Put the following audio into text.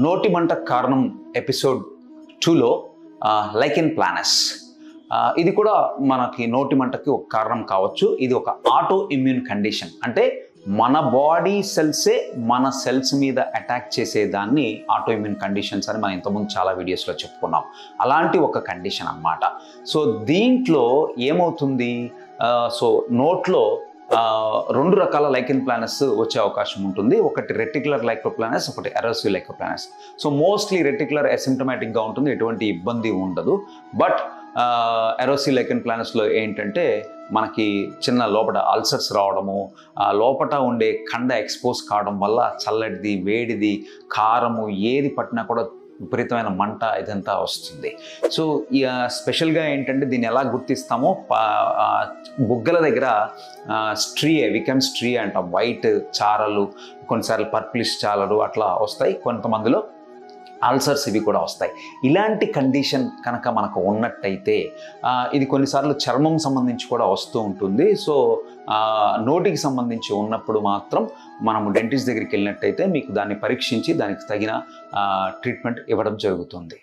నోటి మంట కారణం ఎపిసోడ్ 2లో లైకెన్ ప్లానస్, ఇది కూడా మనకి నోటి మంటకి ఒక కారణం కావచ్చు. ఇది ఒక ఆటో ఇమ్యూన్ కండిషన్, అంటే మన బాడీ సెల్సే మన సెల్స్ మీద అటాక్ చేసేదాన్ని ఆటో ఇమ్యూన్ కండిషన్స్ అని మనం ఇంతకుముందు చాలా వీడియోస్లో చెప్పుకున్నాం. అలాంటి ఒక కండిషన్ అన్నమాట. సో దీంట్లో ఏమవుతుంది, సో నోట్లో రెండు రకాల లైకెన్ ప్లానస్ వచ్చే అవకాశం ఉంటుంది. ఒకటి రెటిక్యులర్ లైకోప్లానస్, ఒకటి ఎరోసివ్ లైకోప్లానస్. సో మోస్ట్లీ రెటిక్యులర్ అసిమ్టమాటిక్గా ఉంటుంది, ఎటువంటి ఇబ్బంది ఉండదు. బట్ ఎరోసివ్ లైకెన్ ప్లానస్లో ఏంటంటే మనకి చిన్న లోపల అల్సర్స్ రావడము, లోపల ఉండే కండ ఎక్స్పోజ్ కావడం వల్ల చల్లటిది, వేడిది, కారము ఏది పట్టినా కూడా విపరీతమైన మంట ఇదంతా వస్తుంది. సో స్పెషల్గా ఏంటంటే దీన్ని ఎలా గుర్తిస్తామో, బుగ్గల దగ్గర వికమ్ స్ట్రీ అంటాం, వైట్ చారలు, కొన్నిసార్లు పర్పులిష్ చారలు అట్లా వస్తాయి. కొంతమందిలో అల్సర్స్ ఇవి కూడా వస్తాయి. ఇలాంటి కండిషన్ కనుక మనకు ఉన్నట్టయితే ఇది కొన్నిసార్లు చర్మం సంబంధించి కూడా వస్తూ ఉంటుంది. సో నోటికి సంబంధించి ఉన్నప్పుడు మాత్రం మనము డెంటిస్ట్ దగ్గరికి వెళ్ళినట్టయితే మీకు దాన్ని పరీక్షించి దానికి తగిన ట్రీట్మెంట్ ఇవ్వడం జరుగుతుంది.